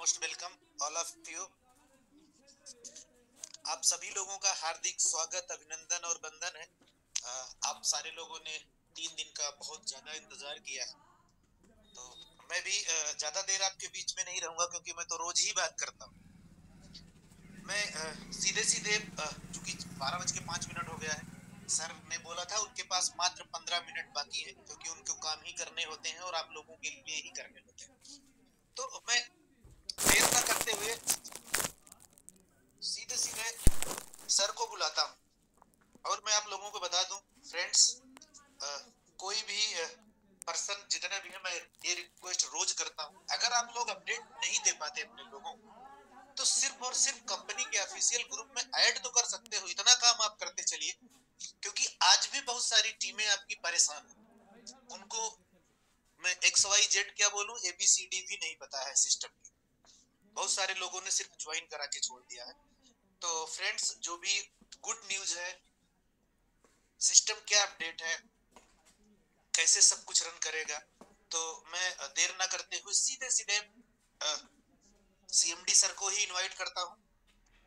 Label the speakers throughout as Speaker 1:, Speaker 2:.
Speaker 1: Most welcome all of you. आप सभी लोगों का हार्दिक स्वागत, अभिनंदन और वंदन है। आप सारे लोगों ने 3 दिन का बहुत ज्यादा इंतजार किया है। तो मैं भी ज्यादा देर आपके बीच में नहीं रहूंगा, क्योंकि मैं तो रोज ही बात करता हूँ। मैं सीधे सीधे, चूंकि 12:05 हो गया है, सर ने बोला था उनके पास मात्र 15 मिनट बाकी है, क्योंकि उनको काम ही करने होते हैं और आप लोगों के लिए ही करने होते हैं। तो मैं देर न करते हुए सीधे सीधे सर को बुलाता हूँ। और मैं आप लोगों को बता दूं फ्रेंड्स, कोई भी पर्सन जितने भी है, मैं ये रिक्वेस्ट रोज करता हूँ, अगर आप लोग अपडेट नहीं दे पाते अपने लोगों को, तो सिर्फ और सिर्फ कंपनी के ऑफिशियल ग्रुप में ऐड तो कर सकते हो। इतना काम आप करते चलिए, क्योंकि आज भी बहुत सारी टीमें आपकी परेशान है। उनको मैं XYZ क्या बोलूं, ABCD भी नहीं पता है सिस्टम की। बहुत सारे लोगों ने सिर्फ ज्वाइन करा के छोड़ दिया है। तो फ्रेंड्स, जो भी गुड न्यूज है, सिस्टम क्या अपडेट है, कैसे सब कुछ रन करेगा, तो मैं देर ना करते हुए सीधे सीधे CMD सर को ही इनवाइट करता हूँ।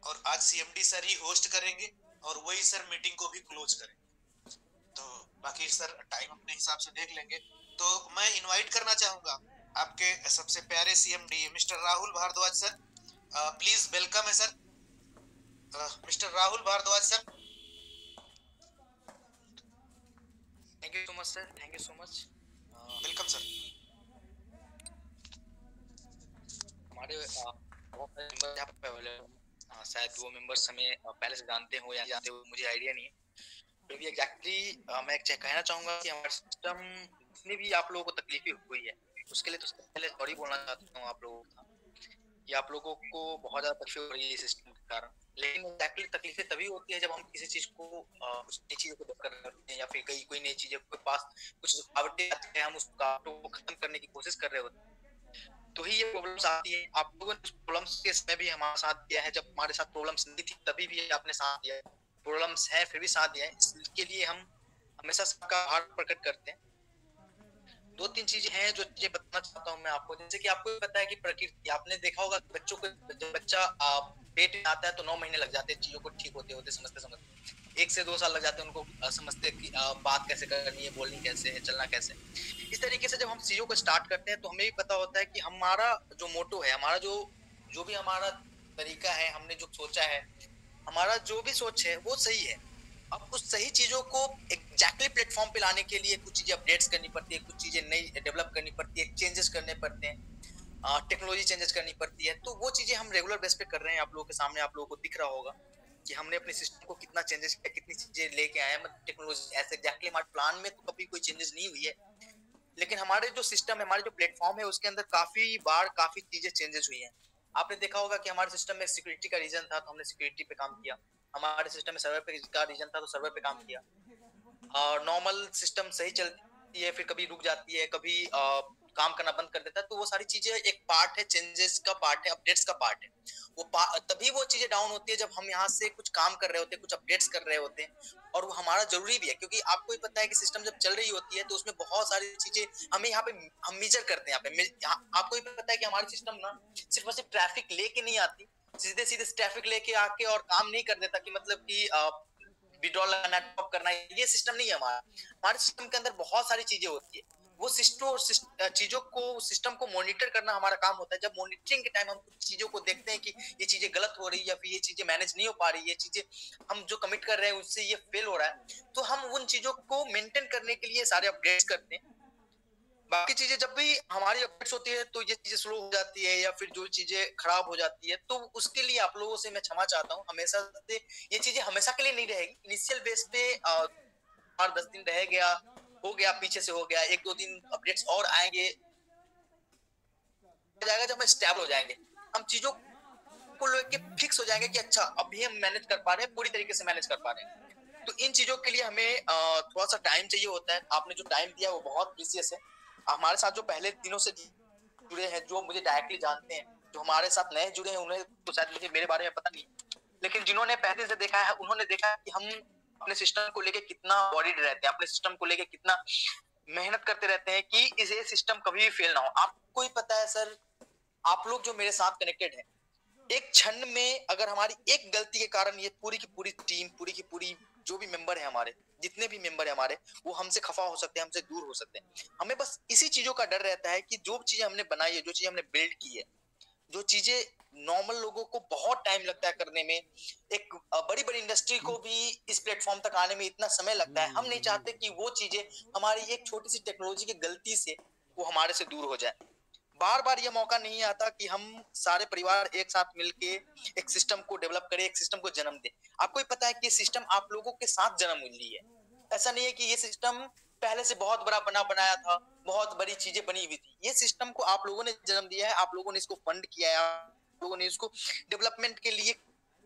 Speaker 1: और आज CMD सर ही होस्ट करेंगे और वही सर मीटिंग को भी क्लोज करेंगे। तो बाकी सर टाइम अपने हिसाब से देख लेंगे। तो मैं इनवाइट करना चाहूंगा आपके सबसे प्यारे CMD mister Rahul Bhardwaj sir. Please welcome है sir, mister Rahul Bhardwaj sir.
Speaker 2: Thank you so much sir, thank you so much.
Speaker 1: Welcome sir.
Speaker 2: हमारे बहुत सारे मेंबर यहाँ पे अवेलेबल हैं। शायद वो मेंबर्स हमें पहले से जानते हो या जानते हो, मुझे आइडिया नहीं है। फिर भी एग्जैक्टली मैं कहना चाहूंगा कि हमारा सिस्टम जितनी भी आप लोगों को तकलीफें हुई है, उसके लिए तो सबसे पहले सॉरी बोलना चाहता हूँ आप लोगों को कि आप लोगों को बहुत ज्यादा तकलीफ हो रही है सिस्टम के कारण। लेकिन एग्जैक्टली तकलीफें तभी होती है जब हम किसी चीज को कुछ नई चीजों को कर रहे हैं, या फिर कोई नई चीजें के पास कुछ रुकावटें आती है, हम उस रुकावटों को खत्म करने की कोशिश कर रहे होते हैं, तो ही ये प्रॉब्लम्स आती है। आप लोगों ने प्रॉब्लम्स के समय भी हमारा साथ दिया है, जब हमारे साथ प्रॉब्लम्स नहीं थी तभी भी आपने साथ दिया है। प्रॉब्लम्स है फिर भी साथ दिया है, इसके लिए हम हमेशा सबका आभार प्रकट करते हैं। 2-3 चीजें हैं जो चीजें बताना चाहता हूँ मैं आपको। जैसे कि आपको पता है कि प्रकृति, आपने देखा होगा कि बच्चों को, जब बच्चा पेट में आता है तो 9 महीने लग जाते हैं चीजों को ठीक होते होते, समझते समझते 1 से 2 साल लग जाते हैं उनको समझते कि बात कैसे करनी है, बोलनी कैसे है, चलना कैसे। इस तरीके से जब हम चीजों को स्टार्ट करते हैं तो हमें भी पता होता है कि हमारा जो मोटो है, हमारा जो जो भी हमारा तरीका है, हमने जो सोचा है, हमारा जो भी सोच है वो सही है। अब उस सही चीजों को एग्जैक्टली प्लेटफॉर्म पे लाने के लिए कुछ चीजें अपडेट्स करनी पड़ती है, कुछ चीजें नई डेवलप करनी पड़ती है, चेंजेस करने पड़ते हैं, टेक्नोलॉजी चेंजेस करनी पड़ती है। तो वो चीजें हम रेगुलर बेस पे कर रहे हैं। आप लोगों के सामने आप लोगों को दिख रहा होगा कि हमने अपने सिस्टम को कितना चेंजेस किया, कितनी चीजें लेके आए हैं। मतलब टेक्नोलॉजी ऐसे एग्जैक्टली हमारे प्लान में तो कभी कोई चेंजेस नहीं हुई है, लेकिन हमारे जो सिस्टम है, हमारे जो प्लेटफॉर्म है, उसके अंदर काफी बार काफी चीजें चेंजेस हुई हैं। आपने देखा होगा कि हमारे सिस्टम में सिक्योरिटी का रीजन था तो हमने सिक्योरिटी पे काम किया। हमारे सिस्टम में सर्वर पे का रीजन था तो सर्वर पे काम किया। नॉर्मल सिस्टम सही चलती है, फिर कभी रुक जाती है, कभी काम करना बंद कर देता है। तो वो सारी चीजें एक पार्ट है, चेंजेस का पार्ट है, अपडेट्स का पार्ट है। तभी वो चीजें डाउन होती है जब हम यहाँ से कुछ काम कर रहे होते हैं, कुछ अपडेट्स कर रहे होते हैं, और वो हमारा जरूरी भी है। क्योंकि आपको ही पता है कि सिस्टम जब चल रही होती है तो उसमें बहुत सारी चीजें हमें यहाँ पे हम मेजर करते हैं। आपको ही पता है कि हमारी सिस्टम ना सिर्फ और सिर्फ ट्रैफिक लेके नहीं आती, सीधे सीधे ट्रैफिक लेके आके और काम नहीं कर देता कि मतलब कि विड्रॉल नेटवर्क करना, ये सिस्टम नहीं है हमारा। हमारे सिस्टम के अंदर बहुत सारी चीजें होती है। वो चीजों को, सिस्टम को मॉनिटर करना हमारा काम होता है। जब मॉनिटरिंग के टाइम हम कुछ चीजों को देखते हैं कि ये चीजें गलत हो रही है, या फिर ये चीजें मैनेज नहीं हो पा रही, ये चीजें हम जो कमिट कर रहे हैं उससे ये फेल हो रहा है, तो हम उन चीजों को मेंटेन करने के लिए सारे अपडेट्स करते हैं। बाकी चीजें जब भी हमारी अपडेट्स होती है तो ये चीजें स्लो हो जाती है, या फिर जो चीजें खराब हो जाती है, तो उसके लिए आप लोगों से मैं क्षमा चाहता हूँ। हमेशा से ये चीजें हमेशा के लिए नहीं रहेगी। इनिशियल बेस पे 10 दिन रह गया, हो गया, पीछे से हो गया, 1-2 दिन अपडेट्स और आएंगे, जाएगा जब हम स्टेबल हो जाएंगे, हम चीजों को लेके फिक्स हो जाएंगे कि अच्छा अब भी हम मैनेज कर पा रहे हैं, पूरी तरीके से मैनेज कर पा रहे हैं। तो इन चीजों के लिए हमें थोड़ा सा टाइम चाहिए होता है। आपने जो टाइम दिया वो बहुत प्रीसियस है। हमारे साथ जो पहले दिनों से जुड़े हैं, जो मुझे डायरेक्टली जानते हैं, जो हमारे साथ नए जुड़े हैं, उन्हें तो शायद मुझे मेरे बारे में पता नहीं, लेकिन जिन्होंने पहले से देखा है उन्होंने देखा है कि हम अपने सिस्टम को लेके कितना वॉरिड रहते हैं, अपने सिस्टम को लेके कितना मेहनत करते रहते हैं कि इस ये सिस्टम कभी भी फेल ना हो। आपको ही पता है सर आप लोग जो मेरे साथ कनेक्टेड हैं, एक क्षण में अगर हमारी एक गलती के कारण ये पूरी की पूरी टीम, पूरी की पूरी जो भी मेंबर है हमारे, जितने भी मेंबर है हमारे, वो हमसे खफा हो सकते हैं, हमसे दूर हो सकते हैं। हमें बस इसी चीजों का डर रहता है कि जो चीजें हमने बनाई है, जो चीजें हमने बिल्ड की है, जो चीजें नॉर्मल लोगों को बहुत टाइम लगता है करने में, एक बड़ी बड़ी इंडस्ट्री को भी इस प्लेटफॉर्म तक आने में इतना समय लगता है, हम नहीं चाहते कि वो चीजें हमारी एक छोटी सी टेक्नोलॉजी की गलती से वो हमारे से दूर हो जाए। बार बार ये मौका नहीं आता कि हम सारे परिवार एक साथ मिलके एक सिस्टम को डेवलप करें, एक सिस्टम को जन्म दें। आपको ही पता है कि सिस्टम आप लोगों के साथ जन्म ली है। ऐसा नहीं है कि ये सिस्टम पहले से बहुत बड़ा बनाया था, बहुत बड़ी चीजें बनी हुई थी। ये सिस्टम को आप लोगों ने जन्म दिया है, आप लोगों ने इसको फंड किया है, आप लोगों ने इसको डेवलपमेंट के लिए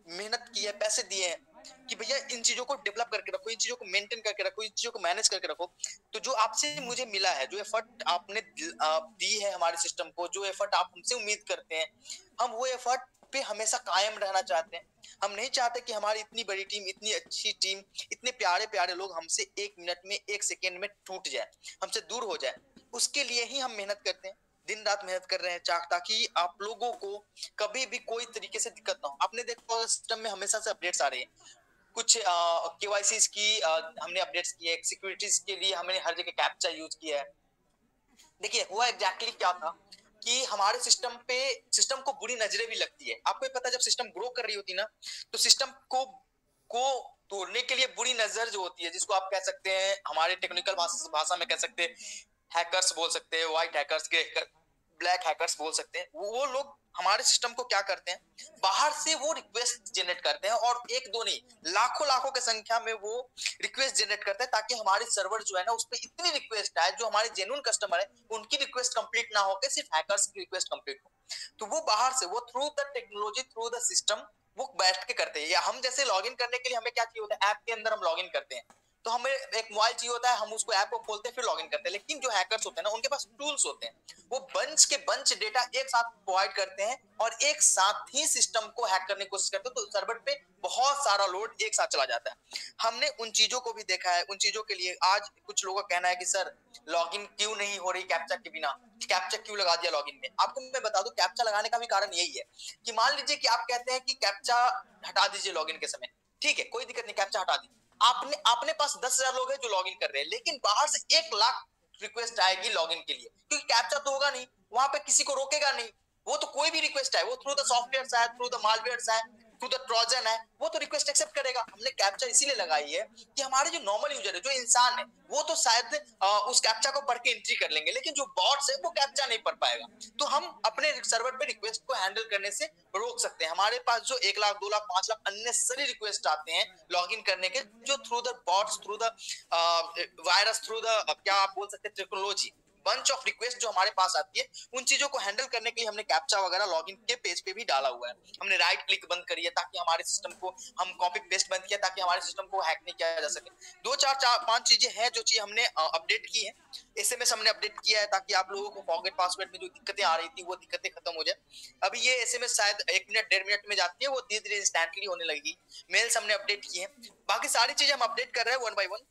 Speaker 2: मेहनत की है, पैसे दिए हैं कि भैया इन चीजों को डेवलप करके रखो, इन चीजों को मेंटेन करके रखो, इन चीजों को मैनेज करके रखो। तो जो आपसे मुझे मिला है, जो एफर्ट आपने दी है हमारे सिस्टम को, जो एफर्ट आप हमसे उम्मीद करते हैं, हम वो एफर्ट पे हमेशा कायम रहना चाहते हैं। हम नहीं चाहते कि हमारी इतनी बड़ी टीम, इतनी अच्छी टीम, इतने प्यारे प्यारे लोग हमसे एक मिनट में, एक सेकेंड में टूट जाए, हमसे दूर हो जाए। उसके लिए ही हम मेहनत करते हैं, दिन रात मेहनत कर रहे हैं ताकि आप लोगों को कभी भी कोई तरीके से दिक्कत ना हो। आपने देखा सिस्टम में हमेशा से अपडेट्स आ रही है, कुछ केवाईसी की हमने अपडेट्स किए, सिक्योरिटीज के लिए हमने हर जगह कैप्चा यूज किया है। देखिए हुआ एग्जैक्टली क्या था कि हमारे सिस्टम को बुरी नजरें भी लगती है। आपको पता है जब सिस्टम ग्रो कर रही होती ना, तो सिस्टम को तोड़ने के लिए बुरी नजर जो होती है, जिसको आप कह सकते हैं हमारे टेक्निकल भाषा में कह सकते हैं हैकर्स बोल सकते हैं, व्हाइट हैकर्स के ब्लैक हैकर्स बोल सकते हैं। वो लोग हमारे सिस्टम को क्या करते हैं, बाहर से वो रिक्वेस्ट जनरेट करते हैं, और एक दो नहीं, लाखों लाखों की संख्या में वो रिक्वेस्ट जनरेट करते हैं, ताकि हमारे सर्वर जो है ना, उस पर इतनी रिक्वेस्ट आए, जो हमारे जेन्युइन कस्टमर है उनकी रिक्वेस्ट कंप्लीट ना होकर सिर्फ हैकर्स की रिक्वेस्ट कंप्लीट हो। तो वो बाहर से, वो through the technology, through the system वो बैठ के करते हैं। या हम जैसे लॉगिन करने के लिए हमें क्या चाहिए होता है, ऐप के अंदर हम लॉगिन करते हैं, तो हमें एक मोबाइल चाहिए होता है, हम उसको ऐप को खोलते हैं फिर लॉगिन करते हैं। लेकिन जो हैकर्स होते हैं ना, उनके पास टूल्स होते हैं, वो बंच के बंच डेटा एक साथ प्रोवाइड करते हैं और एक साथ ही सिस्टम को हैक करने की कोशिश करते हैं, तो सर्वर पे बहुत सारा लोड एक साथ चला जाता है। हमने उन चीजों को भी देखा है। उन चीजों के लिए आज कुछ लोगों का कहना है कि सर लॉगिन क्यों नहीं हो रही कैप्चा के बिना, कैप्चा क्यों लगा दिया लॉगिन में। आपको मैं बता दूं, कैप्चा लगाने का भी कारण यही है कि मान लीजिए कि आप कहते हैं कि कैप्चा हटा दीजिए लॉगिन के समय, ठीक है कोई दिक्कत नहीं, कैप्चा हटा दी, आपने पास 10,000 लोग हैं जो लॉगिन कर रहे हैं, लेकिन बाहर से 1 लाख रिक्वेस्ट आएगी लॉगिन के लिए, क्योंकि कैप्चा तो होगा नहीं, वहां पे किसी को रोकेगा नहीं। वो तो कोई भी रिक्वेस्ट आए, वो थ्रू द सॉफ्टवेयर आए, थ्रू द मालवेयर आए, थ्रू द ट्रोजन है, वो तो रिक्वेस्ट एक्सेप्ट करेगा। हमने कैप्चा इसीलिए लगाई है कि हमारे जो नॉर्मल यूजर है, जो इंसान है, वो तो शायद उस कैप्चा को पढ़ के एंट्री कर लेंगे, लेकिन जो बॉट्स है वो कैप्चा नहीं पढ़ पाएगा। तो हम अपने सर्वर पे रिक्वेस्ट को हैंडल करने से रोक सकते हैं। हमारे पास जो 1 लाख 2 लाख 5 लाख अननेसेसरी रिक्वेस्ट आते हैं लॉगिन करने के, जो through the bots, through the virus, through the क्या आप बोल सकते हैं टेक्नोलॉजी, बंच ऑफ रिक्वेस्ट जो हमारे पास आती है, उन चीजों को हैंडल करने के लिए हमने कैप्चा वगैरह लॉगिन के पेज पे भी डाला हुआ है। हमने राइट क्लिक बंद करी है ताकि हमारे सिस्टम को, हम कॉपी पेस्ट बंद किया ताकि हमारे सिस्टम को हैक नहीं किया जा सके। 2 4 5 चीजें हैं जो चीज हमने अपडेट की है। एसएमएस हमने अपडेट किया है ताकि आप लोगों को फॉरगेट पासवर्ड में जो दिक्कतें आ रही थी वो दिक्कतें खत्म हो जाए। अभी ये एसएमएस शायद 1 मिनट 1.5 मिनट में जाती है, वो धीरे धीरे इंस्टेंटली होने लगेगी। मेल्स हमने अपडेट किए हैं, बाकी सारी चीजें हम अपडेट कर रहे हैं 1 by 1।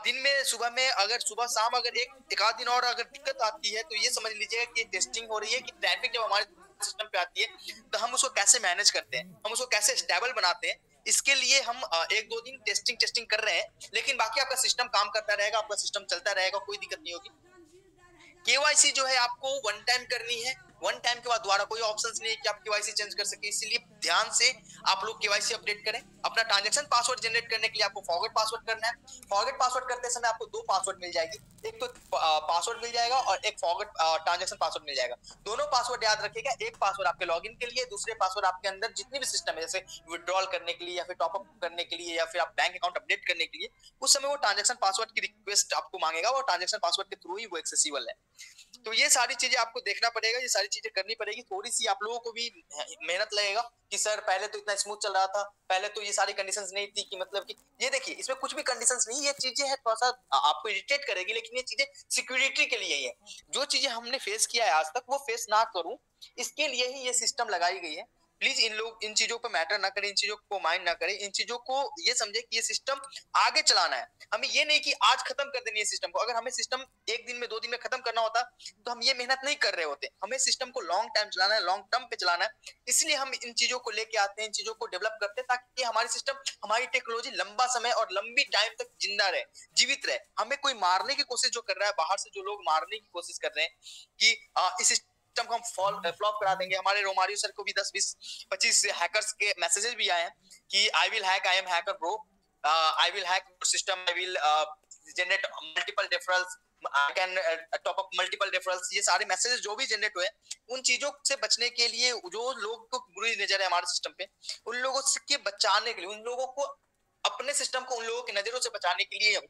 Speaker 2: दिन में सुबह में अगर सुबह शाम अगर एक आध दिन और अगर दिक्कत आती है, तो ये समझ लीजिएगा कि टेस्टिंग हो रही है कि ट्रैफिक जब हमारे सिस्टम पे आती है तो हम उसको कैसे मैनेज करते हैं, हम उसको कैसे स्टेबल बनाते हैं। इसके लिए हम 1-2 दिन टेस्टिंग कर रहे हैं, लेकिन बाकी आपका सिस्टम काम करता रहेगा, आपका सिस्टम चलता रहेगा, कोई दिक्कत नहीं होगी। केवाईसी जो है आपको 1 टाइम करनी है, 1 टाइम के बाद दोबारा कोई ऑप्शंस नहीं है कि आप केवाईसी चेंज कर सके। इसलिए ध्यान से आप लोग केवाईसी अपडेट करें। अपना ट्रांजैक्शन पासवर्ड जनरेट करने के लिए आपको फॉरगेट पासवर्ड करना है। फॉरगेट पासवर्ड करते समय आपको 2 पासवर्ड मिल जाएगी, एक तो पासवर्ड मिल जाएगा और एक फॉरगेट ट्रांजैक्शन पासवर्ड मिल जाएगा। दोनों पासवर्ड याद रखिएगा, एक पासवर्ड आपके लॉगिन के लिए, दूसरे पासवर्ड आपके अंदर जितने भी सिस्टम है, जैसे विड्रॉल करने के लिए या फिर टॉपअप करने के लिए या फिर आप बैंक अकाउंट अपडेट करने के लिए, उस समय वो ट्रांजैक्शन पासवर्ड की रिक्वेस्ट आपको मांगेगा, वो ट्रांजैक्शन पासवर्ड के थ्रू ही वो एक्सेसिबल है। तो ये सारी चीजें आपको देखना पड़ेगा, ये सारी चीजें करनी पड़ेगी। थोड़ी सी आप लोगों को भी मेहनत लगेगा कि सर पहले तो इतना स्मूथ चल रहा था, पहले तो ये सारी कंडीशंस नहीं थी कि मतलब कि ये देखिए इसमें कुछ भी कंडीशंस नहीं, ये चीजें है थोड़ा सा आपको इरिटेट करेगी, लेकिन ये चीजें सिक्योरिटी के लिए ही है। जो चीजें हमने फेस किया है आज तक वो फेस ना करूं, इसके लिए ही ये सिस्टम लगाई गई है। प्लीज इन चीजों पर मैटर ना करें, इन चीजों को माइंड ना करें, इन चीजों को ये समझे कि ये सिस्टम आगे चलाना है। हमें ये नहीं कि आज खत्म कर देनी है सिस्टम को। अगर हमें सिस्टम 1 दिन में 2 दिन में खत्म करना करना होता तो हम ये मेहनत नहीं कर रहे होते। हमें सिस्टम को लॉन्ग टाइम चलाना है, लॉन्ग टर्म पे चलाना है, इसलिए हम इन चीजों को लेके आते हैं, इन चीजों को डेवलप करते हैं ताकि हमारी सिस्टम, हमारी टेक्नोलॉजी लंबा समय और लंबी टाइम तक जिंदा रहे, जीवित रहे। हमें कोई मारने की कोशिश जो कर रहा है, बाहर से जो लोग मारने की कोशिश कर रहे हैं कि इस सिस्टम को हम फ्लॉप करा देंगे। हमारे रोमारियो सर को भी 10-20-25 हैकर्स के मैसेजेस भी आए हैं कि I will hack, I am hacker bro, I will hack system, I will generate multiple referrals, I can top up multiple referrals. ये सारे मैसेजेस जो भी जनरेट हुए, उन चीजों से बचने के लिए, जो लोग को बुरी नजर है हमारे सिस्टम पे, उन लोगों से बचाने के लिए, उन लोगों को, अपने सिस्टम को उन लोगों की नजरों से बचाने के लिए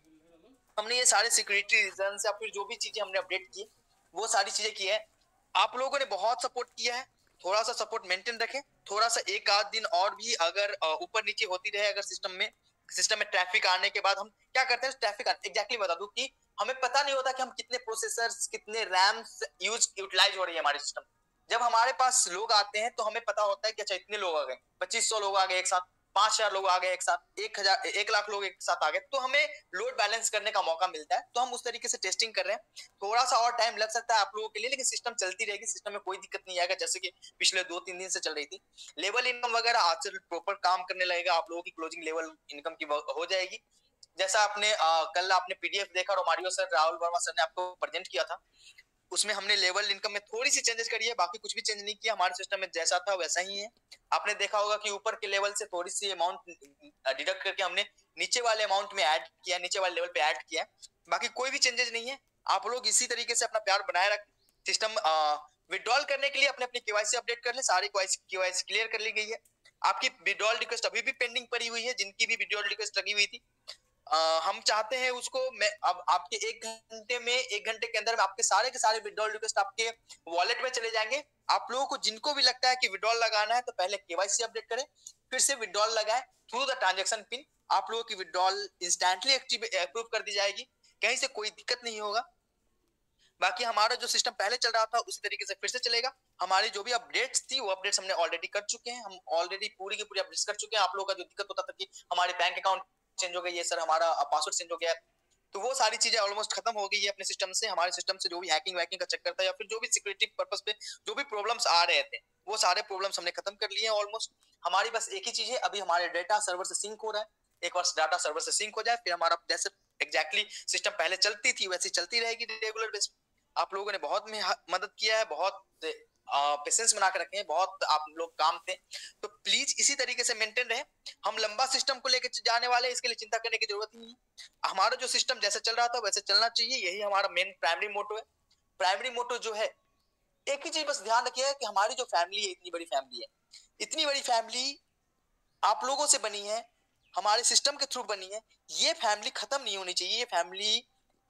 Speaker 2: हमने ये सारे सिक्योरिटी रीजन या फिर जो भी चीजें हमने अपडेट की, वो सारी चीजें की है। आप लोगों ने बहुत सपोर्ट किया है, थोड़ा सा सपोर्ट मेंटेन रखें, थोड़ा सा एक आध दिन और भी अगर ऊपर नीचे होती रहे, अगर सिस्टम में ट्रैफिक आने के बाद हम क्या करते हैं, ट्रैफिक एग्जैक्टली बता दूं कि हमें पता नहीं होता कि हम कितने प्रोसेसर्स, कितने रैम्स यूटिलाइज हो रही है हमारी सिस्टम। जब हमारे पास लोग आते हैं तो हमें पता होता है कि अच्छा इतने लोग आ गए, 2500 लोग आ गए एक साथ, 5000 लोग आ गए एक साथ, 1 लाख लोग एक साथ आ गए, तो हमें लोड बैलेंस करने का मौका मिलता है। तो हम उस तरीके से टेस्टिंग कर रहे हैं। थोड़ा सा और टाइम लग सकता है आप लोगों के लिए, लेकिन सिस्टम चलती रहेगी, सिस्टम में कोई दिक्कत नहीं आएगा, जैसे कि पिछले 2-3 दिन से चल रही थी। लेवल इनकम वगैरह आज से प्रॉपर काम करने लगेगा, आप लोगों की क्लोजिंग लेवल इनकम की हो जाएगी। जैसा आपने कल आपने पीडीएफ देखा, Romario sir, Rahul Verma sir ने आपको प्रेजेंट किया था, उसमें हमने लेवल इनकम में थोड़ी सी चेंजेस करी है, बाकी कुछ भी चेंज नहीं किया। हमारे सिस्टम में जैसा था वैसा ही है। आपने देखा होगा कि ऊपर के लेवल से थोड़ी सी अमाउंट डिडक्ट करके हमने नीचे वाले अमाउंट में ऐड किया, नीचे वाले लेवल पे ऐड किया, बाकी कोई भी चेंजेस नहीं है। आप लोग इसी तरीके से अपना प्यार बनाए रखें। सिस्टम विड्रॉल करने के लिए अपने अपनी केवाईसी अपडेट कर ले, सारी केवाईसी क्लियर कर ली गई है। आपकी विड्रॉल रिक्वेस्ट अभी भी पेंडिंग पड़ी हुई है, जिनकी भी विड्रॉल रिक्वेस्ट लगी हुई थी, हम चाहते हैं उसको, मैं अब आपके 1 घंटे के अंदर में आपके सारे के सारे विड्रॉल रिक्वेस्ट आपके वॉलेट में चले जाएंगे। आप लोगों को जिनको भी लगता है कि विड्रॉल लगाना है, तो पहले केवाईसी अपडेट करें, फिर से विड्रॉल लगाएं थ्रू द ट्रांजैक्शन पिन। आप लोगों की विड्रॉल इंस्टेंटली अप्रूव कर दी जाएगी, कहीं से कोई दिक्कत नहीं होगा। बाकी हमारा जो सिस्टम पहले चल रहा था उसी तरीके से फिर से चलेगा। हमारी जो भी अपडेट्स थी वो अपडेट्स हमने ऑलरेडी कर चुके हैं, हम ऑलरेडी पूरी की पूरी अपडेट्स कर चुके हैं। आप लोगों का जो दिक्कत होता था कि हमारे बैंक अकाउंट चेंज हो गई है सर, हमारा पासवर्ड चेंज हो गया है, तो वो सारी चीजें ऑलमोस्ट खत्म हो गई है अपने सिस्टम से। हमारे सिस्टम से जो भी हैकिंग वैकिंग का चक्कर था या फिर जो भी सिक्योरिटी पर्पस पे जो भी प्रॉब्लम्स आ रहे थे, वो सारे प्रॉब्लम्स हमने खत्म कर लिए हैं ऑलमोस्ट। हमारी बस एक ही चीज है, अभी हमारे डेटा सर्वर से सिंक हो रहा है। एक बार डाटा सर्वर से सिंक हो जाए, फिर हमारा जैसे एग्जैक्टली सिस्टम पहले चलती थी वैसे चलती रहेगी रेगुलर बेस। आप लोगों ने बहुत मदद किया है, बहुत पेशेंस बना के रखे हैं, बहुत आप लोग काम थे, तो प्लीज इसी तरीके से मेंटेन रहे। हम लंबा सिस्टम को लेकर जाने वाले, इसके लिए चिंता करने की जरूरत नहीं है। हमारा जो सिस्टम जैसे चल रहा था वैसे चलना चाहिए, यही हमारा मेन प्राइमरी मोटो है। प्राइमरी मोटो जो है, एक ही चीज बस ध्यान रखिए कि हमारी जो फैमिली है, इतनी बड़ी फैमिली है, इतनी बड़ी फैमिली आप लोगों से बनी है, हमारे सिस्टम के थ्रू बनी है। ये फैमिली खत्म नहीं होनी चाहिए, ये फैमिली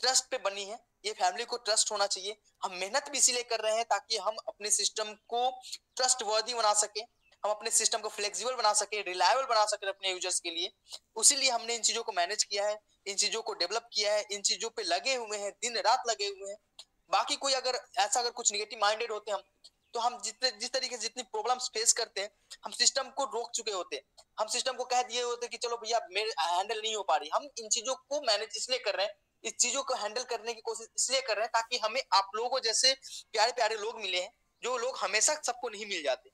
Speaker 2: ट्रस्ट पे बनी है, ये फैमिली को ट्रस्ट होना चाहिए। हम मेहनत भी इसीलिए कर रहे हैं ताकि हम अपने सिस्टम को ट्रस्ट वर्दी बना सके, हम अपने सिस्टम को फ्लेक्सिबल बना सके, रिलायबल बना सके अपने यूजर्स के लिए। उसीलिए हमने इन चीजों को मैनेज किया है, इन चीजों को डेवलप किया है, इन चीजों पे लगे हुए हैं, दिन रात लगे हुए हैं। बाकी कोई अगर कुछ निगेटिव माइंडेड होते हम, तो हम जिस तरीके से जितनी प्रॉब्लम्स फेस करते हैं, हम सिस्टम को रोक चुके होते, हम सिस्टम को कह दिए होते कि चलो भैया मेरे हैंडल नहीं हो पा रही। हम इन चीजों को मैनेज इसलिए कर रहे हैं, इस चीजों को हैंडल करने की कोशिश इसलिए कर रहे हैं ताकि हमें आप लोगों जैसे प्यारे प्यारे लोग मिले हैं, जो लोग हमेशा सबको नहीं मिल जाते।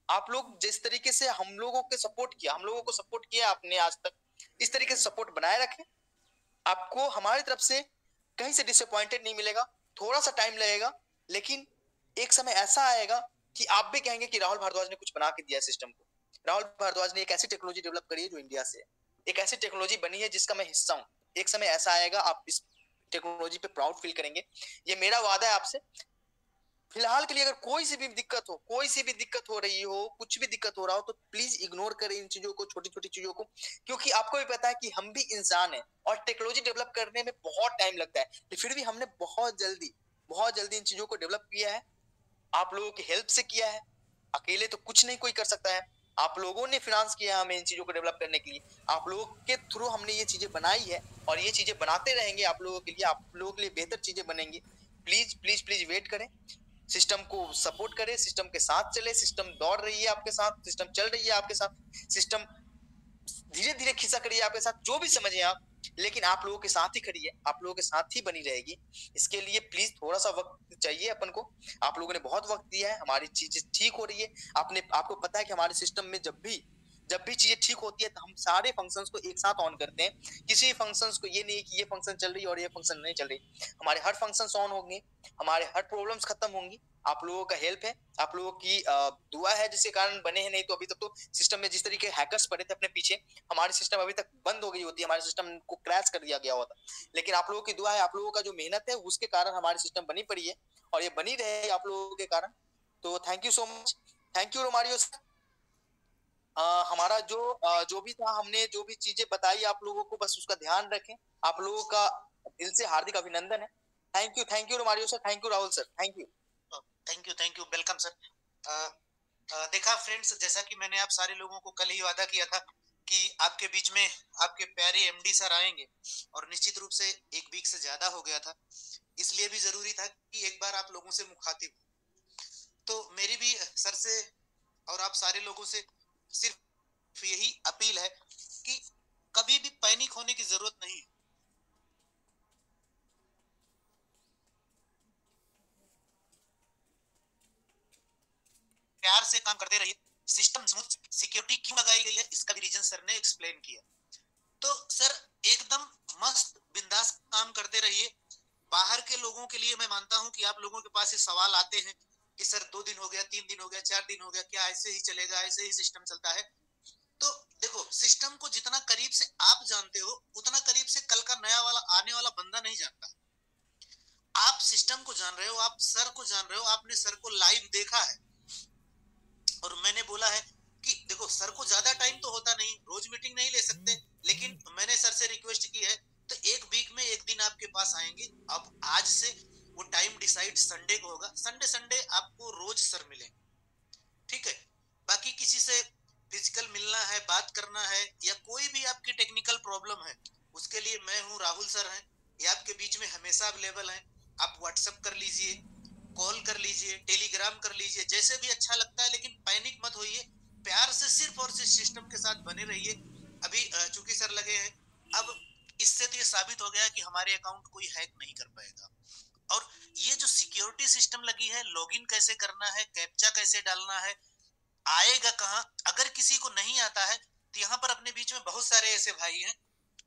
Speaker 2: आप लोग जिस तरीके से हम लोगों के सपोर्ट किया, हम लोगों को सपोर्ट किया आपने आज तक, इस तरीके से सपोर्ट बनाए रखें। आपको हमारी तरफ से कहीं से डिसअपॉइंटेड नहीं मिलेगा, थोड़ा सा टाइम लगेगा, लेकिन एक समय ऐसा आएगा कि आप भी कहेंगे कि राहुल भारद्वाज ने कुछ बना के दिया सिस्टम को। राहुल भारद्वाज ने एक ऐसी टेक्नोलॉजी डेवलप करी है जो इंडिया से है, एक ऐसी टेक्नोलॉजी बनी है जिसका मैं हिस्सा हूँ। एक समय ऐसा आएगा आप इस टेक्नोलॉजी पे प्राउड फील करेंगे, ये मेरा वादा है आपसे। फिलहाल के लिए अगर कोई सी भी दिक्कत हो रही हो, कुछ भी दिक्कत हो रहा हो, तो प्लीज इग्नोर करें इन चीजों को, छोटी छोटी चीजों को, क्योंकि आपको भी पता है कि हम भी इंसान हैं और टेक्नोलॉजी डेवलप करने में बहुत टाइम लगता है। फिर भी हमने बहुत जल्दी इन चीजों को डेवलप किया है, आप लोगों की हेल्प से किया है। अकेले तो कुछ नहीं कोई कर सकता है, आप लोगों ने फाइनेंस किया हमें इन चीजों को डेवलप करने के लिए, आप लोगों के थ्रू हमने ये चीजें बनाई है और ये चीजें बनाते रहेंगे आप लोगों के लिए, आप लोगों के लिए बेहतर चीजें बनेंगी। प्लीज प्लीज प्लीज वेट करें, सिस्टम को सपोर्ट करें, सिस्टम के साथ चले, सिस्टम दौड़ रही है आपके साथ, सिस्टम चल रही है आपके साथ, सिस्टम धीरे धीरे खिसक रही है आपके साथ, जो भी समझे आप, लेकिन आप लोगों के साथ ही खड़ी है, आप लोगों के साथ ही बनी रहेगी। इसके लिए प्लीज थोड़ा सा वक्त चाहिए अपन को। आप लोगों ने बहुत वक्त दिया है, हमारी चीजें ठीक हो रही है। आपको पता है कि हमारे सिस्टम में जब भी चीजें ठीक होती है तो हम सारे फंक्शंस को एक साथ ऑन करते हैं। किसी फंक्शंस को ये नहीं कि ये फंक्शन चल रही है और ये फंक्शन नहीं चल रही, हमारे हर फंक्शंस ऑन होंगे, हमारे हर प्रॉब्लम्स खत्म होंगी। आप लोगों का हेल्प है, आप लोगों की दुआ है जिसके कारण बने हैं, नहीं तो अभी तक तो सिस्टम में जिस तरीके हैकर्स पड़े थे अपने पीछे, हमारी सिस्टम अभी तक बंद हो गई होती, हमारे सिस्टम को क्रैश कर दिया गया होता। लेकिन आप लोगों की दुआ है, आप लोगों का जो मेहनत है उसके कारण हमारी सिस्टम बनी पड़ी है और ये बनी रहे आप लोगों के कारण। तो thank you so much, thank you Romario sir. हमारा जो भी था, हमने जो भी चीजें बताई आप लोगों को, बस उसका ध्यान रखें। आप लोगों का दिल से हार्दिक अभिनंदन है। Thank you Romario sir, thank you Rahul sir, thank you.
Speaker 1: Thank you, welcome sir. देखा फ्रेंड्स, जैसा कि मैंने आप सारे लोगों को कल ही वादा किया था कि आपके बीच में आपके प्यारे एमडी सर आएंगे, और निश्चित रूप से एक वीक से ज्यादा हो गया था, इसलिए भी जरूरी था कि एक बार आप लोगों से मुखातिब। तो मेरी भी सर से और आप सारे लोगों से सिर्फ यही अपील है कि कभी भी पैनिक होने की जरूरत नहीं है। प्यार से काम करते रहिए। सिस्टम स्मूथ, सिक्योरिटी क्यों लगाई गई है इसका भी रीजन सर ने एक्सप्लेन किया। तो सर एकदम मस्त बिंदास काम करते रहिए। बाहर के लोगों के लिए मैं मानता हूं कि आप लोगों के पास ये सवाल आते हैं कि सर 2 दिन हो गया, 3 दिन हो गया, 4 दिन हो गया, क्या ऐसे ही चलेगा, ऐसे ही सिस्टम चलता है? तो देखो, सिस्टम को जितना करीब से आप जानते हो उतना करीब से कल का नया वाला आने वाला बंदा नहीं जानता। आप सिस्टम को जान रहे हो, आप सर को जान रहे हो, आपने सर को लाइव देखा है। और मैंने बोला है कि देखो, सर को ज्यादा टाइम तो होता नहीं, रोज मीटिंग नहीं ले सकते, लेकिन मैंने सर से रिक्वेस्ट की है तो एक वीक में एक दिन आपके पास आएंगे। अब आज से वो टाइम डिसाइड संडे को होगा, संडे संडे आपको रोज सर मिलेंगे, ठीक है? बाकी किसी से फिजिकल मिलना है, बात करना है, या कोई भी आपकी टेक्निकल प्रॉब्लम है, उसके लिए मैं हूँ, राहुल सर हैं, ये आपके बीच में हमेशा अवेलेबल हैं। आप व्हाट्सएप कर लीजिए, कॉल कर लीजिए, टेलीग्राम कर लीजिए, जैसे भी अच्छा लगता है, लेकिन पैनिक मत होइए। प्यार से सिर्फ और सिर्फ सिस्टम के साथ बने रहिए। अभी चूंकि सर लगे हैं, अब इससे तो ये साबित हो गया कि हमारे अकाउंट कोई हैक नहीं कर पाएगा। और ये जो सिक्योरिटी सिस्टम लगी है, लॉगिन कैसे करना है, कैप्चा कैसे डालना है, आएगा कहाँ, अगर किसी को नहीं आता है तो यहाँ पर अपने बीच में बहुत सारे ऐसे भाई हैं,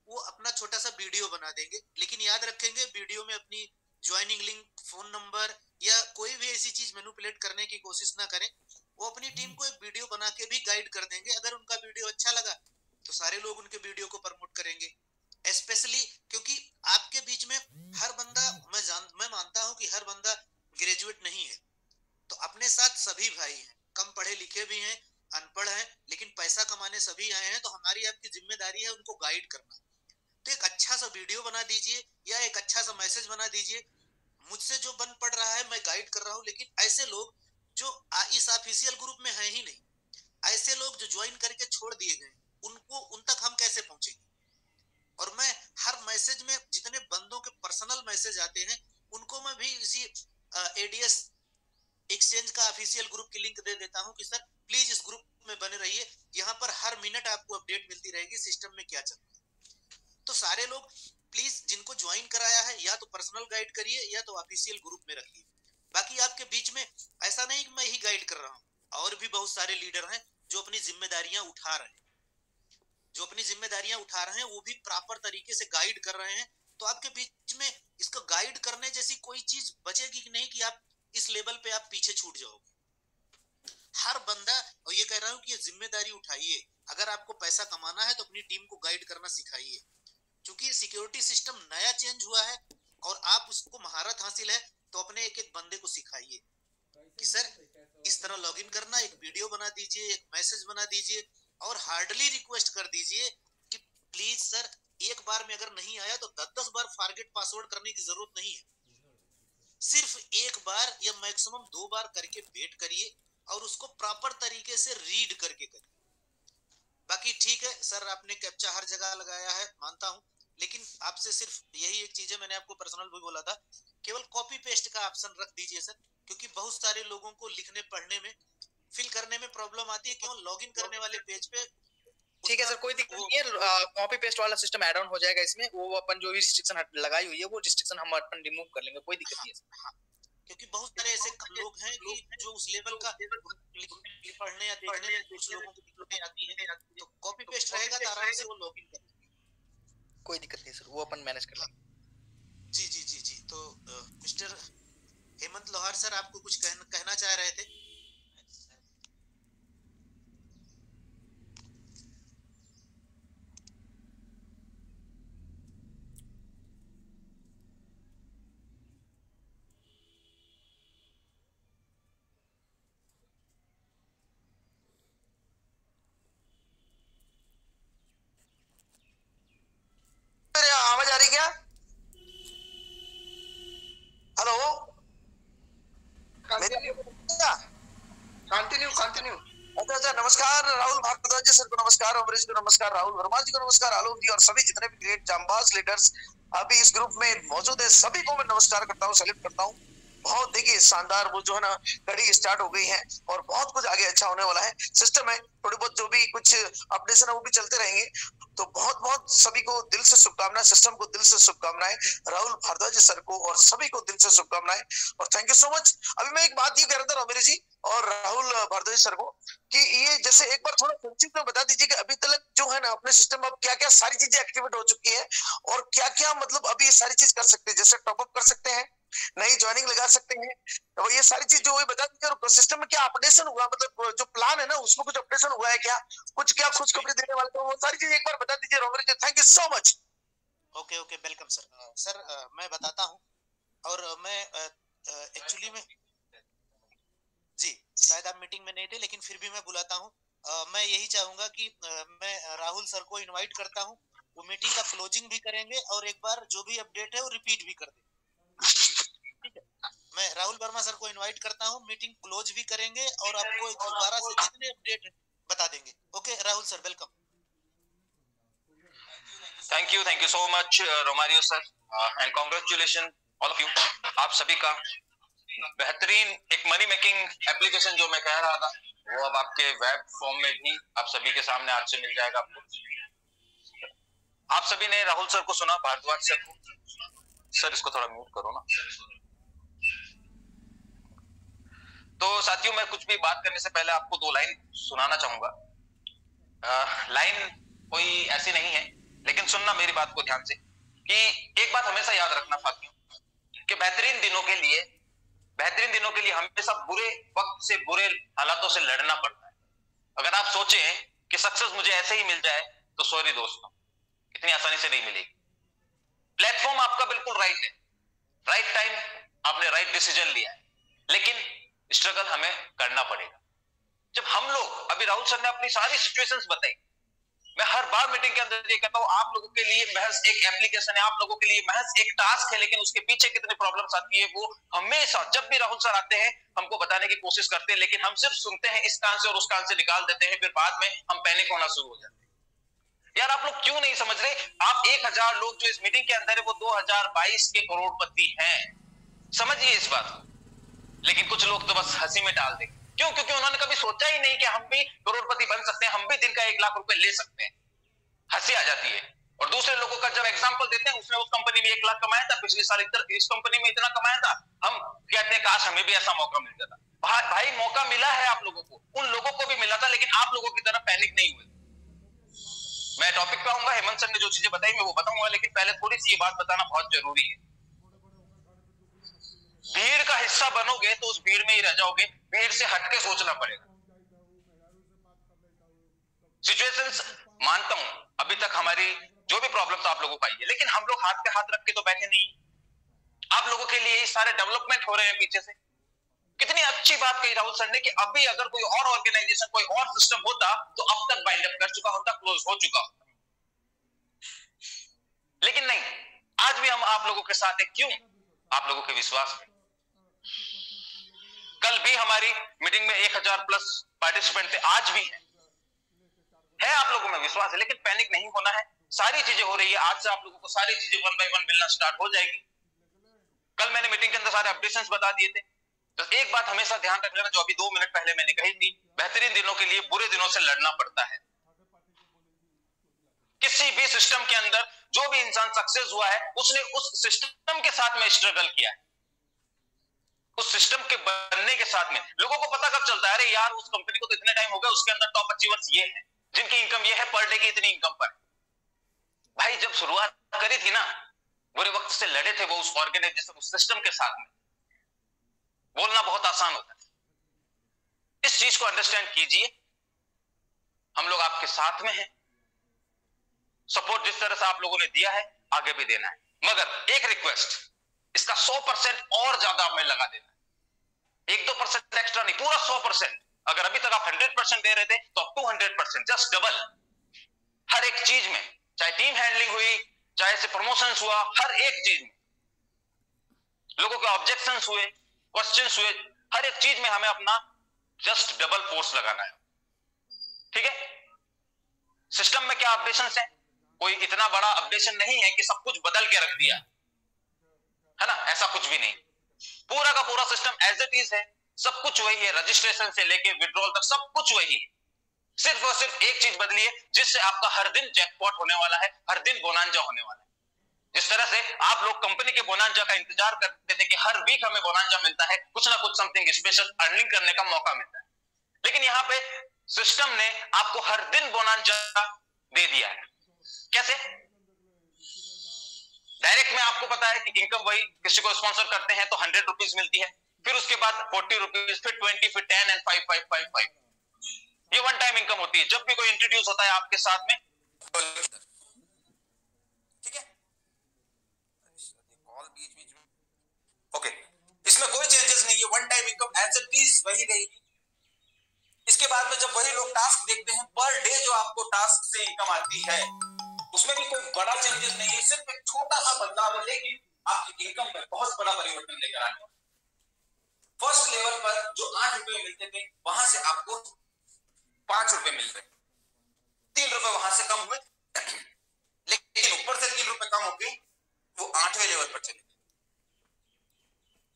Speaker 1: वो अपना छोटा सा वीडियो बना देंगे, लेकिन याद रखेंगे वीडियो में अपनी ज्वाइनिंग लिंक, फोन नंबर या कोई भी ऐसी चीज मैनिपुलेट करने की कोशिश ना करें। वो अपनी टीम को एक वीडियो बना के भी गाइड कर देंगे। अगर उनका वीडियो अच्छा लगा तो सारे लोग उनके वीडियो को प्रमोट करेंगे, स्पेशली क्योंकि आपके बीच में हर बंदा, मैं मानता हूं कि हर बंदा ग्रेजुएट नहीं है। तो अपने साथ सभी भाई हैं, कम पढ़े लिखे भी हैं, अनपढ़ हैं, लेकिन पैसा कमाने सभी आए हैं। तो हमारी आपकी जिम्मेदारी है उनको गाइड करना। तो एक अच्छा सा वीडियो बना दीजिए या एक अच्छा सा मैसेज बना दीजिए, मुझसे जो बन पड़ रहा है मैं गाइड कर रहा हूँ। लेकिन ऐसे लोग जो इस ऑफिशियल ग्रुप में है ही नहीं, ऐसे लोग जो ज्वाइन करके छोड़ दिए गए, उनको उन तक हम कैसे पहुंचेंगे? और मैं हर मैसेज में जितने बंदों के पर्सनल मैसेज आते हैं उनको मैं भी इसी एडीएस एक्सचेंज का ऑफिशियल ग्रुप की लिंक दे देता हूं कि सर प्लीज इस ग्रुप में बने रहिए, यहाँ पर हर मिनट आपको अपडेट मिलती रहेगी सिस्टम में क्या चल रहा है। तो सारे लोग प्लीज जिनको ज्वाइन कराया है, या तो पर्सनल गाइड करिए या तो ऑफिशियल ग्रुप में रखिए। बाकी आपके बीच में ऐसा नहीं कि मैं ही गाइड कर रहा हूँ, और भी बहुत सारे लीडर हैं जो अपनी जिम्मेदारियां उठा रहे हैं, वो भी प्रॉपर तरीके से गाइड कर रहे हैं। तो आपके बीच में इसको गाइड करने जैसी कोई चीज बचेगी कि नहीं कि आप इस लेवल पे आप पीछे छूट जाओगे। हर बंदा, और ये कह रहा हूं कि ये जिम्मेदारी उठाइए। अगर आपको पैसा कमाना है तो अपनी टीम को गाइड करना सिखाइए, क्योंकि सिक्योरिटी सिस्टम नया चेंज हुआ है और आप उसको महारत हासिल है, तो अपने एक एक बंदे को सिखाइए कि सर इस तरह लॉगिन करना, एक वीडियो बना दीजिए, एक मैसेज बना दीजिए, और हार्डली रिक्वेस्ट कर दीजिए कि प्लीज सर एक बार में अगर नहीं आया तो 10-10 बार फॉरगेट पासवर्ड करने की जरूरत नहीं है। सिर्फ एक बार या मैक्सिमम 2 बार करके वेट करिए और उसको प्रॉपर तरीके से रीड करके करिए। बाकी ठीक है सर, आपने कैप्चा हर जगह लगाया है, मानता हूं, लेकिन आपसे सिर्फ यही एक चीज है, मैंने आपको पर्सनल भी बोला था, केवल कॉपी पेस्ट का ऑप्शन रख दीजिए सर, क्योंकि बहुत सारे लोगों को लिखने पढ़ने में, फिल करने में प्रॉब्लम आती है। केवल लॉगिन करने वाले पेज पे
Speaker 2: ठीक है सर, कोई दिक्कत नहीं है, कॉपी पेस्ट वाला सिस्टम ऐड ऑन हो जाएगा इसमें, वो अपन जो भी रिस्ट्रिक्शन लगाई हुई है वो रिस्ट्रिक्शन हम अपन रिमूव कर लेंगे, कोई दिक्कत नहीं है।
Speaker 1: हाँ, क्योंकि बहुत सारे ऐसे लोग हैं कि जो उस लेवल का पढ़ने या देखने में कुछ लोगों को दिक्कतें आती हैं, तो कॉपी पेस्ट रहेगा तो आराम से वो लॉगिन कर लेंगे।
Speaker 2: कोई दिक्कत नहीं सर, वो अपन मैनेज कर लेंगे।
Speaker 1: जी जी जी जी। तो मिस्टर हेमंत लोहार सर, आपको कुछ कहना चाह रहे थे?
Speaker 3: आवाज आ रही क्या? Hello, continue continue. अच्छा, नमस्कार राहुल भारद्वाज जी सर को नमस्कार, अमरीश को नमस्कार, राहुल वर्मा जी को नमस्कार, आलोक जी और सभी जितने भी ग्रेट जांबाज लीडर्स अभी इस ग्रुप में मौजूद है, सभी को मैं नमस्कार करता हूँ, सैल्यूट करता हूँ। बहुत देखिए शानदार वो जो है ना कड़ी स्टार्ट हो गई है और बहुत कुछ आगे अच्छा होने वाला है। सिस्टम है, थोड़ी बहुत जो भी कुछ अपडेशन है वो भी चलते रहेंगे। तो बहुत बहुत सभी को दिल से शुभकामनाएं, सिस्टम को दिल से शुभकामनाएं, राहुल भारद्वाज सर को और सभी को दिल से शुभकामनाएं और थैंक यू सो मच। अभी मैं एक बात ये कह रहा था रमेश जी और राहुल भारद्वाज सर को कि ये जैसे एक बार थोड़ा संक्षिप्त में बता दीजिए कि अभी तक जो है ना अपने सिस्टम में क्या क्या सारी चीजें एक्टिवेट हो चुकी है और क्या क्या मतलब अभी ये सारी चीज कर सकते हैं, जैसे टॉपअप कर सकते हैं, नई ज्वाइनिंग लगा सकते हैं, तो ये सारी चीज जो वही बता दीजिए। और सिस्टम में क्या अपडेशन हुआ, मतलब जो प्लान है ना उसमें कुछ अपडेशन हुआ है क्या, कुछ क्या खुशखबरी देने वाले, तो वो सारी चीज एक बार बता दीजिए रोमर जी। Thank you so much.
Speaker 1: Okay okay, welcome sir. Sir मैं बताता हूँ और मैं एक्चुअली में जी शायद आप मीटिंग में नहीं थे लेकिन फिर भी मैं बुलाता हूँ। मैं यही चाहूंगा कि मैं राहुल सर को इनवाइट करता हूँ, वो मीटिंग का क्लोजिंग भी करेंगे और एक बार जो भी अपडेट है वो रिपीट भी कर देंगे। ठीक है, मैं राहुल वर्मा सर को इनवाइट करता हूँ, मीटिंग क्लोज भी करेंगे और आपको दोबारा से जितने अपडेट है बता देंगे। Okay Rahul sir, welcome.
Speaker 4: Thank you so much Romario sir and congratulation all of you. आप सभी का बेहतरीन एक मनी मेकिंग एप्लीकेशन जो मैं कह रहा था वो अब आपके वेब फॉर्म में भी आप सभी के सामने आज से मिल जाएगा आपको। आप सभी ने राहुल सर को सुना, भारद्वाज सर को। सर इसको थोड़ा म्यूट करो ना। तो साथियों, मैं कुछ भी बात करने से पहले आपको दो लाइन सुनाना चाहूंगा। लाइन कोई ऐसी नहीं है लेकिन सुनना मेरी बात को ध्यान से कि एक बात हमेशा याद रखना साथियों कि बेहतरीन दिनों के लिए हमेशा बुरे वक्त से, बुरे हालातों से लड़ना पड़ता है। अगर आप सोचें कि सक्सेस मुझे ऐसे ही मिल जाए तो सॉरी दोस्तों, इतनी आसानी से नहीं मिलेगी। प्लेटफॉर्म आपका बिल्कुल राइट है, राइट टाइम, आपने राइट डिसीजन लिया है, लेकिन स्ट्रगल हमें करना पड़ेगा। जब हम लोग, अभी राहुल सर ने अपनी सारी सिचुएशंस बताई, मैं हर बार मीटिंग के अंदर ये कहता हूं आप लोगों के लिए महज एक एप्लीकेशन है, आप लोगों के लिए महज एक टास्क है, लेकिन उसके पीछे कितनी प्रॉब्लम्स आती है वो हमेशा जब भी राहुल सर आते हैं हमको बताने की कोशिश करते हैं, लेकिन हम सिर्फ सुनते हैं, इस कान से और उस कान से निकाल देते हैं, फिर बाद में हम पैनिक होना शुरू हो जाते हैं। यार आप लोग क्यों नहीं समझ रहे? आप 1000 लोग जो इस मीटिंग के अंदर है वो 2022 के करोड़पति हैं, समझिए इस बात को। लेकिन कुछ लोग तो बस हंसी में डाल देंगे, क्यों? क्योंकि उन्होंने कभी सोचा ही नहीं कि हम भी करोड़पति बन सकते हैं, हम भी दिन का 1 लाख रुपए ले सकते हैं। हंसी आ जाती है। और दूसरे लोगों का जब एग्जांपल देते हैं, उसने उस कंपनी में 1 लाख कमाया था, पिछले साल इस कंपनी में इतना कमाया था, हम कहते हैं काश हमें भी ऐसा मौका मिल जाता। भाई मौका मिला है आप लोगों को, उन लोगों को भी मिला था, लेकिन आप लोगों की तरह पैनिक नहीं हुए। मैं टॉपिक पे आऊंगा, हेमंत सर ने जो चीजें बताई मैं वो बताऊंगा, लेकिन पहले थोड़ी सी ये बात बताना बहुत जरूरी है। भीड़ का हिस्सा बनोगे तो उस भीड़ में ही रह जाओगे, भीड़ से हटके सोचना पड़ेगा। सिचुएशंस मानता हूं अभी तक हमारी जो भी प्रॉब्लम आप लोगों को आई है, लेकिन हम लोग हाथ पे हाथ रख के तो बैठे नहीं। आप लोगों के लिए सारे डेवलपमेंट हो रहे हैं पीछे से। कितनी अच्छी बात कही राहुल सर ने कि अभी अगर कोई और ऑर्गेनाइजेशन, कोई और सिस्टम होता तो अब तक बाइंड अप कर चुका होता, क्लोज हो चुका होता, लेकिन नहीं, आज भी हम आप लोगों के साथ है। क्यों? आप लोगों के विश्वास में। कल भी हमारी मीटिंग में 1000 प्लस पार्टिसिपेंट थे, आज भी है आप लोगों में विश्वास है, लेकिन पैनिक नहीं होना है। सारी चीजें हो रही है, आज से आप लोगों को सारी चीजें 1 बाय 1 मिलना स्टार्ट हो जाएगी। कल मैंने मीटिंग के अंदर सारे अपडेशंस बता दिए थे। तो एक बात हमेशा ध्यान रख लेना, जो अभी 2 मिनट पहले मैंने कही थी, बेहतरीन दिनों के लिए बुरे दिनों से लड़ना पड़ता है। किसी भी सिस्टम के अंदर जो भी इंसान सक्सेस हुआ है उसने उस सिस्टम के साथ में स्ट्रगल किया है, उस सिस्टम के बनने के साथ में। लोगों को पता कब चलता है, अरे यार उस कंपनी को तो इतने टाइम हो गया, उसके अंदर टॉप अचीवर्स ये हैं जिनकी इनकम ये है, पर डे की इतनी इनकम पर। भाई जब शुरुआत करी थी ना, बुरे वक्त से लड़े थे वो उस ऑर्गेनाइजेशन, उस सिस्टम के साथ में। बोलना बहुत आसान होता है, इस चीज को अंडरस्टैंड कीजिए। हम लोग आपके साथ में हैं, सपोर्ट जिस तरह से आप लोगों ने दिया है आगे भी देना है, मगर एक रिक्वेस्ट, इसका 100% और ज्यादा हमें लगा देना है, 1-2% एक्स्ट्रा नहीं, पूरा 100%। अगर अभी तक आप 100% दे रहे थे तो अब 200%, जस्ट डबल। हर एक चीज में, चाहे टीम हैंडलिंग हुई, चाहे से प्रमोशंस हुआ, हर एक चीज में लोगों के ऑब्जेक्शंस हुए, क्वेश्चंस हुए, हर एक चीज में हमें अपना जस्ट डबल फोर्स लगाना है, ठीक है। सिस्टम में क्या अपडेशंस है, कोई इतना बड़ा अपडेशन नहीं है कि सब कुछ बदल के रख दिया है ना, ऐसा कुछ भी नहीं। पूरा का पूरा सिस्टम एज इट इज है, सब कुछ वही है, रजिस्ट्रेशन से लेके विड्रॉल तक सब कुछ वही है। सिर्फ और सिर्फ एक चीज बदली है, जिससे आपका हर दिन जैकपॉट होने वाला है, हर दिन बोनांजा होने वाला है। जिस तरह से आप लोग कंपनी के बोनांजा का इंतजार करते थे कि हर वीक हमें बोनांजा मिलता है, कुछ ना कुछ समथिंग स्पेशल अर्निंग करने का मौका मिलता है, लेकिन यहाँ पे सिस्टम ने आपको हर दिन बोनांजा दे दिया है। कैसे? डायरेक्ट में आपको पता है कि इनकम वही, किसी को स्पॉन्सर करते हैं तो 100 रुपीज मिलती है, फिर उसके बाद 40 रुपीज, फिर 20, फिर 10 एंड 5, 5, 5, 5। ये वन टाइम इनकम होती है जब भी कोई इंट्रोड्यूस होता है आपके साथ में, ठीक है। कॉल बीच बीच में, ओके, इसमें कोई चेंजेस नहीं है, one time income as it is वही रहेगी। इसके बाद में जब वही लोग टास्क देखते हैं, पर डे जो आपको टास्क से इनकम आती है उसमें भी कोई बड़ा चेंजेस नहीं है, सिर्फ एक छोटा सा बदलाव है, लेकिन आपकी इनकम में बहुत बड़ा परिवर्तन लेकर आने वाला। फर्स्ट लेवल पर जो 8 रुपए मिलते थे वहां से आपको 5 रुपए मिल रहे, 3 रुपए वहां से कम हुए, लेकिन ऊपर से 3 रुपए कम हो गए, वो 8वें लेवल पर चले गए।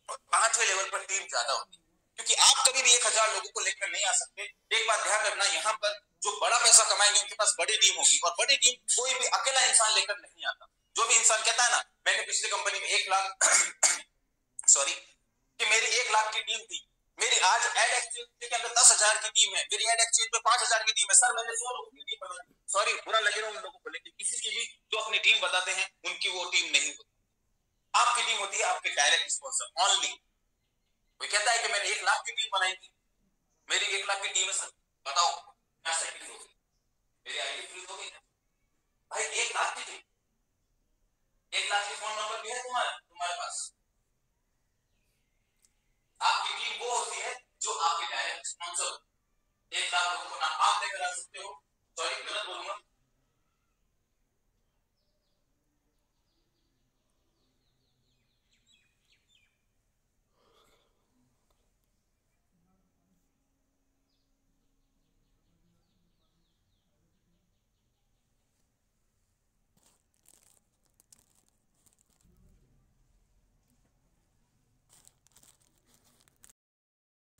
Speaker 4: और 8वें लेवल पर टीम ज्यादा होती है, क्योंकि आप कभी भी 1000 लोगों को लेकर नहीं आ सकते। एक बात ध्यान रखना, यहाँ पर जो बड़ा पैसा कमाएंगे उनके पास बड़ी टीम होगी, और बड़ी टीम कोई भी अकेला इंसान लेकर नहीं आता। जो भी इंसान कहता है ना, मैंने पिछली कंपनी में 1 लाख सॉरी कि मेरी 1 लाख की टीम थी, मेरी आज एड एक्सचेंज के अंदर 10,000 की टीम है, मेरी एड एक्सचेंज में 5,000 की टीम है। सर मैंने 100 लोगों की टीम बनाई, सॉरी बुरा लगेगा उन लोगों को, लेकिन किसी की भी जो अपनी टीम बताते हैं उनकी वो टीम नहीं होती। आपकी टीम होती है आपके डायरेक्ट स्पॉन्सर ओनली। कोई कहता है कि मैंने 1 लाख की टीम बनाई थी, मेरी 1 लाख की टीम है, सर बताओ क्या सेटिंग हो गई, मेरी आईडी फ्रीज हो गई भाई। 1 लाख की टीम, 1 लाख की फोन नंबर भी है तुम्हारे पास। आपकी टीम वो होती है जो आपके डायरेक्ट स्पॉन्सर। 1 लाख लोगों को ना आप लेकर आ सकते हो, सॉरी गलत बोलूंगा,